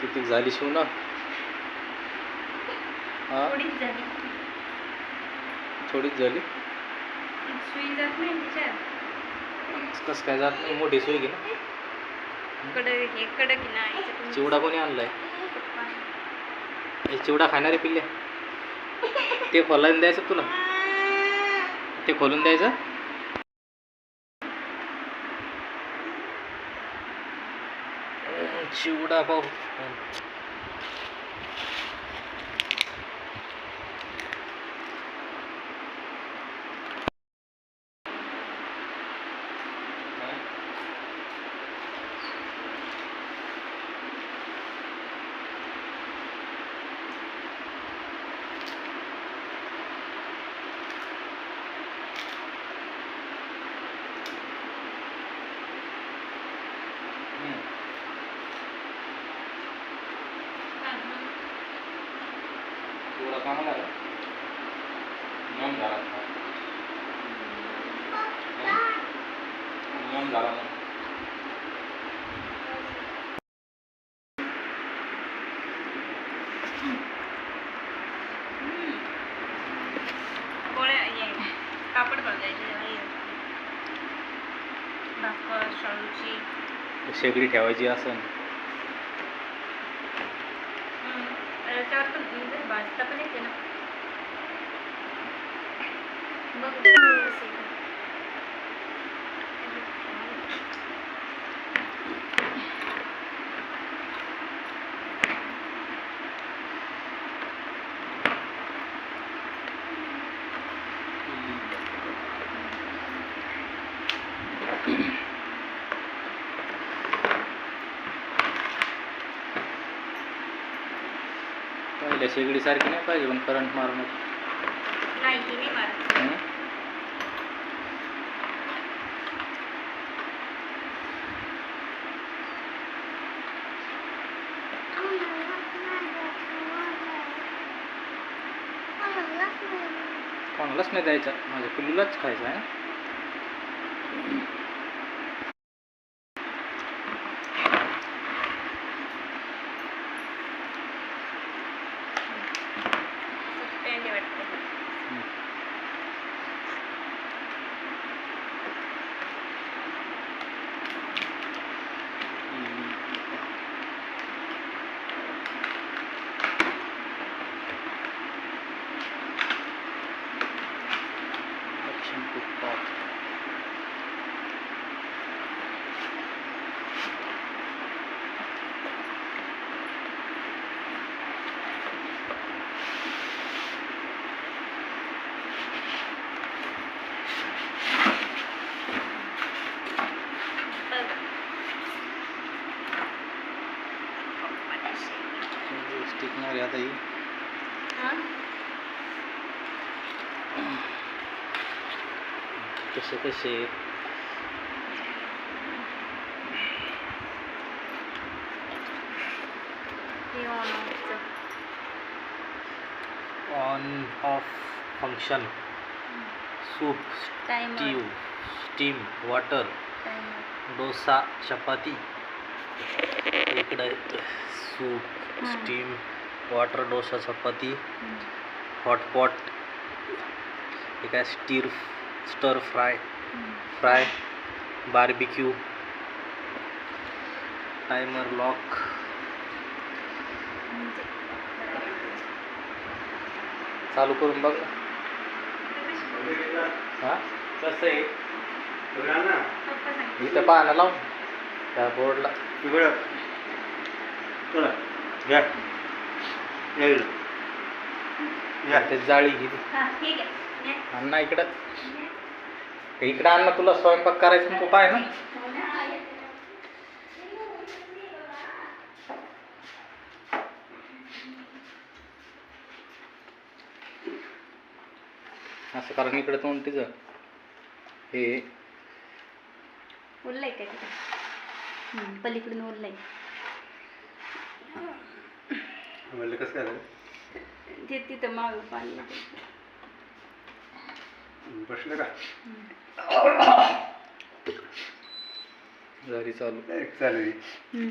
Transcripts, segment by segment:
किती झाली शिव ना? हा थोडीच झाली. थोडीच झाली. सुई जात नाही तिच्यात. कसं काय जात नाही? मोठी सोय घे ना. कडक हे कडक आहे ना आईचं. चिवडा कोणी आणलाय? पप्पा. हे चिवडा खाणारे पिल्ले ते खोलायला द्यायचं तुला? ते खोलून द्यायचं? चिवडा पाहू. चिवडा चांगला आहे. नियम झाला नियम झाला ना. गोळ्या ये कापड बघायचे भाकर शाळूची शेगडी ठेवायची असं. त्याच्यावर पण भाजता पण येते ना. बघ पहिल्या शेगडी सारखी नाही पाहिजे पण करंट मारणार. नाही ती नाही मारत. कोणालाच नाही द्यायचा, माझ्या पिल्लूलाच खायचा आहे. टिकणार आता ही. कसे कसे on off function. Soup, steam, water, dosa, chapati. इकडे soup, steam, water, dosa, chapati, hotpot. हे काय स्टर फ्राय, बार्बिक्यू, टाइमर लॉक. चालू करून बघ. हा कसं आहे इथं पाहणं लावून त्या बोर्डला. ते जाळी घेतली अण्णा इकडं. इकडं अण्णा तुला स्वयंपाक करायचं तू पाय ना. असं कारण इकडे तोंड तिचं हे उरलंय का तिथं पलीकडून उरलंय. कसं काय ते तिथं माग पाणी बसलं का? झाली चालू. चालेल.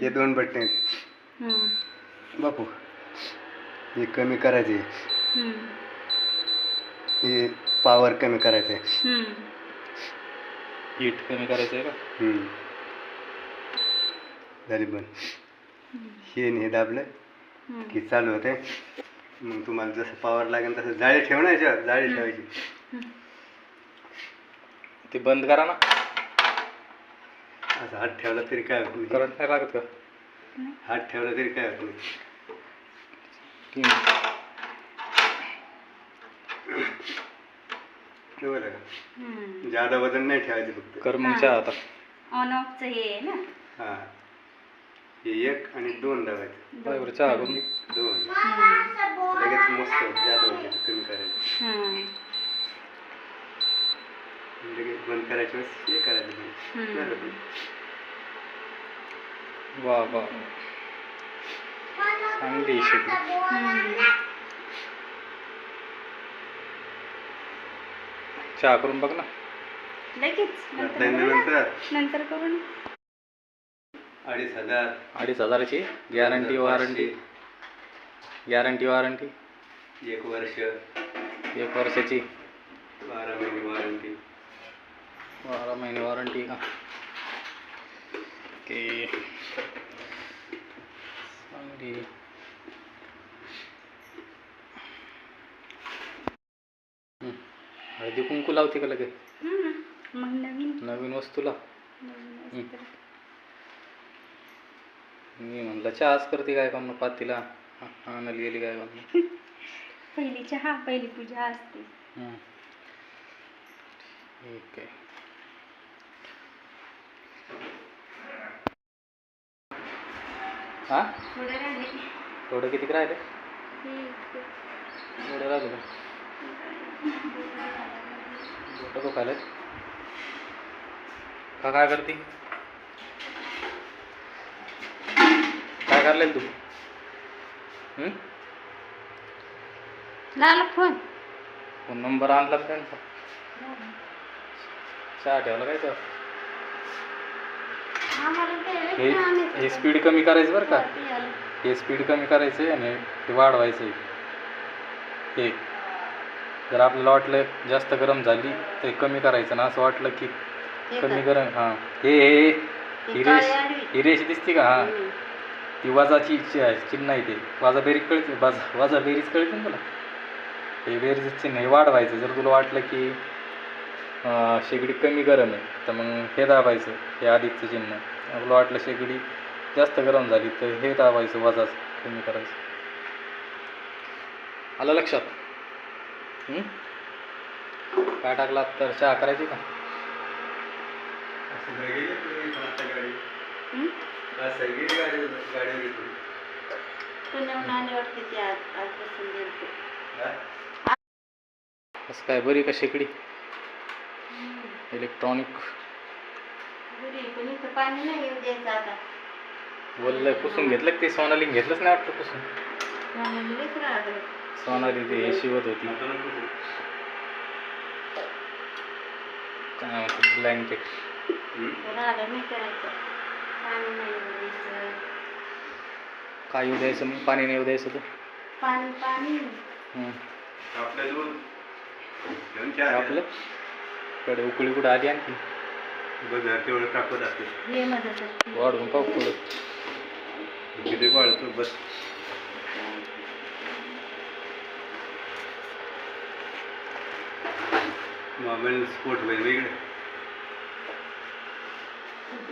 हे 2 बटणे आहेत. बापू हे कमी करायचे, हे पॉवर कमी करायचे. हीट कमी करायचं आहे का? झाली बंद. हे दाबलं की चालू होते. मग तुम्हाला जसं पॉवर लागेल तसं जाळी ठेवण्याच्या जाळी ठेवायची. ते बंद करा ना. असं हात ठेवला तरी काय होत नाही. करंट नाही लागत का? हात ठेवला तरी काय होत नाही. बरं का? जादा वजन नाही ठेवायचं फक्त. कर मग चहा आता. ऑन ऑफचं हे आहे ना. हां हे 1 आणि 2 दाबायचं. बरोबर चहा करून 2 लगेच मस्त जादा होते. कमी करायचं लगेच बंद करायच्या वेळेस हे करायचं बंद. झालं बंद. वा वा चांगली शेती. चहा करून बघ ना. लगेच नंतर करू ना. 2,500 2,500ची गॅरंटी वॉरंटी. 1 वर्ष 1 वर्षाची 12 महिने वॉरंटी. 12 महिने वॉरंटी का? ओके चांगली. हळदी कुंकू लावते का लगेच? मग नवीन वस्तूला. मी म्हणलं चहाच करते काय काम पातीला आणायला गेली काय काम. पहिली चहा पहिली पूजा असते. ठीक आहे. हा थोडं राहिले. थोडं किती राहिले? थोडं राहिले का? बोटं दुखायला का? काय करते? काय करलेल तू? लाला फोन नंबर आणला त्यांचा. चहा ठेवला काय तर. हे स्पीड कमी करायचं बरं का. हे स्पीड कमी करायचं आहे आणि ते वाढवायचं आहे. हे जर आपल्याला वाटलं जास्त गरम झाली तर कमी करायचं ना. असं वाटलं की कमी गरम. हां हे ही रेष दिसते का? हां ती वाजाची चिन्ह आहे. ते वाजा बेरीज कळते. वाजा बेरीज कळते ना तुला. हे बेरीज चिन्ह हे वाढवायचं. जर तुला वाटलं की शेगडी कमी गरम आहे तर मग हे दाबायचं. हे अधिकचं चिन्ह. आपलं वाटलं शेगडी जास्त गरम झाली तर हे दाबायचं. वाजाच कमी करायचं. आलं लक्षात? काय टाकला तर चहा करायची का? कसं काय बरी का शेगडी? इलेक्ट्रॉनिक पाणी नाही येऊ द्यायचं आता. बोललं पुसून घेतलं ते. सोनालीने घेतलंच नाही वाटतं पुसून. सोनाली ते हे शिवत होती काय म्हणतात ब्लँकेट. काय येऊ द्यायचं मग? पाणी नाही येऊ द्यायचं तर आपलं कडे उकळी कुठं आली आणखी. तेवढं टाकत असते. वाढवून पाहू पुढं किती वाढतो बस. मोबाईल स्पोर्ट वेगवेगळे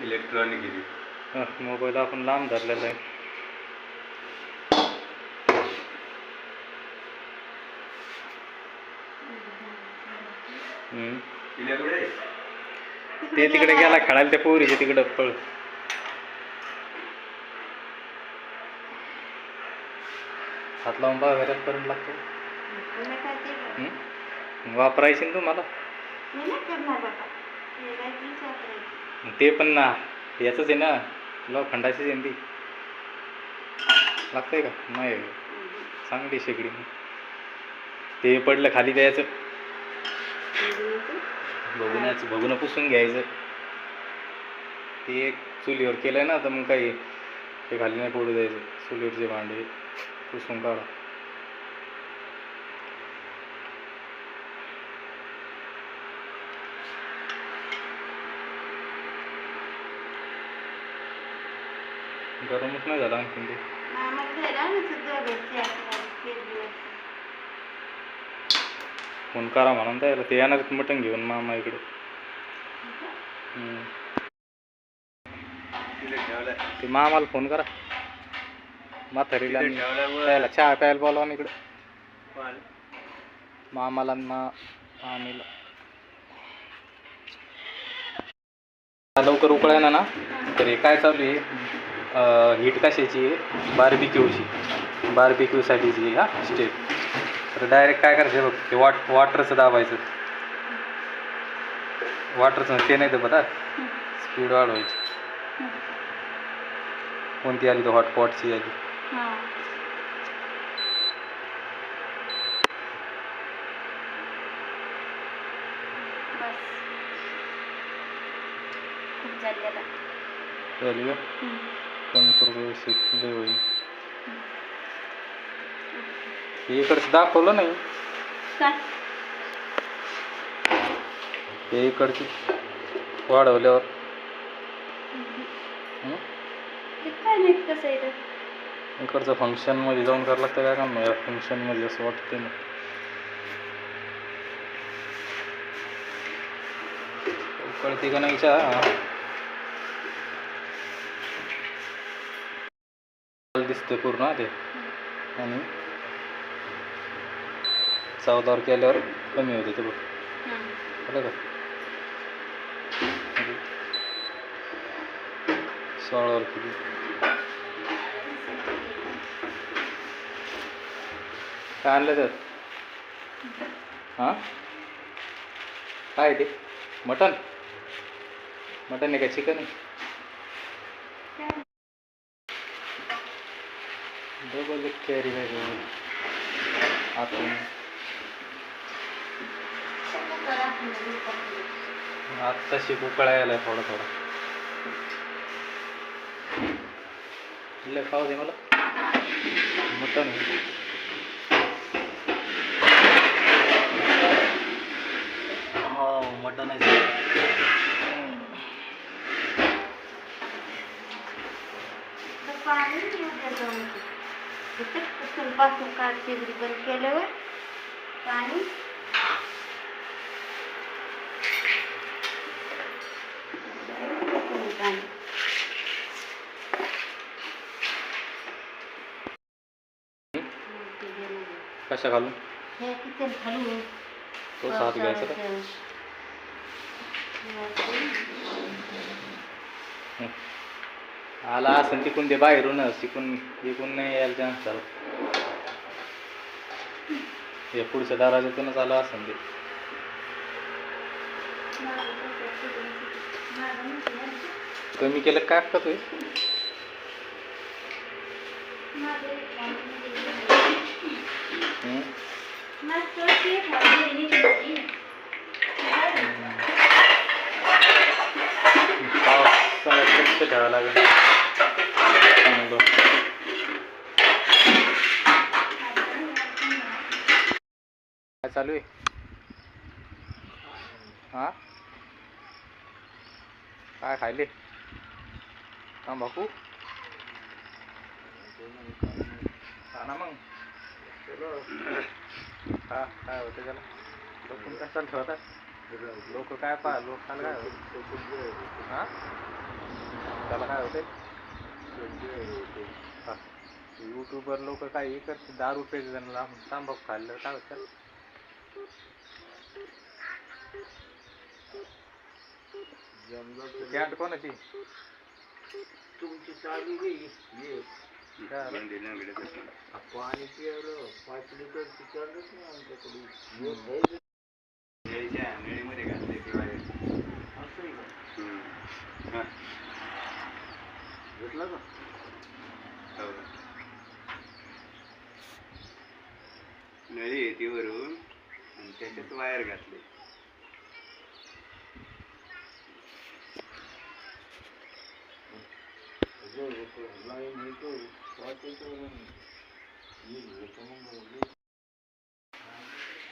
इलेक्ट्रॉनिक. मोबाईल आपण लांब धरलेला आहे. ते तिकडे गेला खेळायला त्या पोरीचे तिकडं पळ. हात लावून बघा घरात करंट लागतो. वापरायची ना तुम्हाला. ते पण ना याचंच आहे ना. लोखंडाचीच आहे ती. लागतंय का? नाही चांगली शेगडी. ते पडलं खाली द्यायचं. बघून पुसून घ्यायचं. ते एक चुलीवर केलंय ना तर मग काही ते खाली नाही पडू द्यायचं. चुलीवरचे भांडे पुसून काढा. गरमच नाही झाला आणखीन ते. फोन करा म्हणून त्याला, ते येणार मटण घेऊन मामा इकडे. तिथे ठेवलाय. ते मामाला फोन करा, म्हातारीला तिथे ठेवल्यावर प्यायला चहा प्यायला बोलावा ना इकडे पाल. मामाला आणि मामीला. लवकर उकळायला ना तर हे काय चालू आहे, हीट कशाची आहे, बार्बिक्यूसाठीची हा स्टेप. तर डायरेक्ट काय करायचं बघ, ते वॉटरचं दाबायचं, वॉटरचं ते नाही तर बघा स्पीड वाढवायची. कोणती आली तर हॉटपॉटची आली. झाली का कमी करू व्यवस्थित लय होईल. हे इकडचं दाखवलं नाही, हे इकडची वाढवल्यावर इकडचं फंक्शनमध्ये जाऊन करावं लागतं. काय काम या फंक्शनमध्ये असं वाटतं ना. कळते का नाही चहा दिसते पूर्ण ते, आणि चौदावर केल्यावर कमी होते ते बघ. कळलं का? 16वर किती काय आणलं तर हां काय ते मटन आहे का चिकन आहे? डबल कॅरी आहे आतून. आत्ताशी उकळायला थोडा थोडा खाऊ दे मला मटन. हो मटन आहे. पासून काढते बंद केल्यावर पाणी कशा घालून हे किचन खालून तो हात घ्यायचा का? आला असं तिकून ते बाहेरूनच तिकून इकून नाही यायला चान्स झाला. हे पुढच्या दारातूनच आला असं ते. कमी केलं काय का तू? लक्ष ठेवावं लागेल. काय चालू आहे हा? काय खायले तंबाखू? खा ना मग. हा काय होतं त्याला? लोक कशाला ठेवतात? लोक काय लोकांना काय होतं हा? त्याला काय होते? यूट्यूबर लोक काही करते, दारू पेज त्यांना तंबाखू खाल्लं काय होतं? कॅन्ट कोणाची? तुमची चावी घे पाणी पिवलं 5 लिटर चालत नाही आमच्याकडे. नळीमध्ये घातले ते बाहेर. असं आहे का? घेतला का? नळी येते वरून आणि त्याच्यात वायर घातले. लाईन येतो वाटेतून येईल होतं मग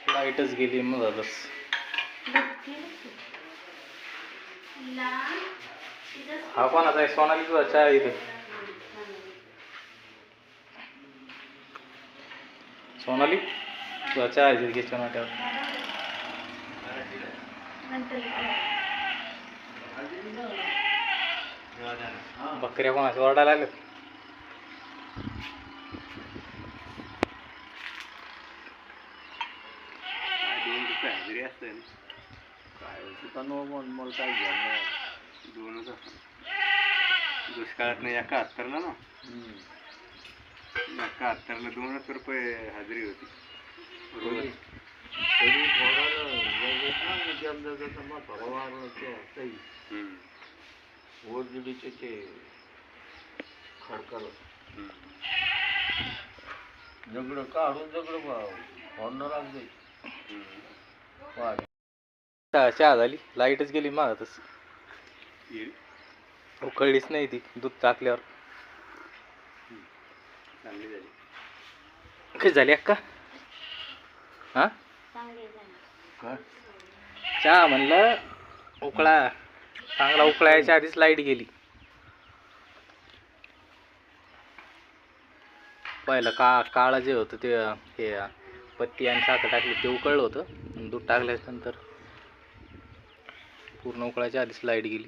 लाईटच गेली मग झालंच. हा कोणाचा आहे? सोनाली तुझा चहा आहे इथं. सोनाली तुझा चहा आहे किचन वाट्यावर. बकऱ्या कोणाच्या ओरडायला लागल्यात. ₹2 हजेरी असते ना. काय दुकानावर मला काय घ्यायला 2च असतात दुष्काळात नाही. 71ला ना 71ला ₹2 हजेरी होती रोज. तरी थोडा जसं मग परवारचं काही ओरजुडीचे ते खडकल दगड काढून दगड फोडणं लागते. चहा झाली. लाईटच गेली मागतच. उकळलीच नाही ती दूध टाकल्यावर. चांगली झाली. कशी झाली अक्का? हा काय चहा म्हणलं उकळा चांगला उकळायच्या आधीच लाईट गेली. पहिलं काळं जे होतं ते हे पत्ती आणि साखर टाकली ते उकळलं होतं. दूध टाकल्यानंतर पूर्ण उकळायच्या आधीच लाईट गेली.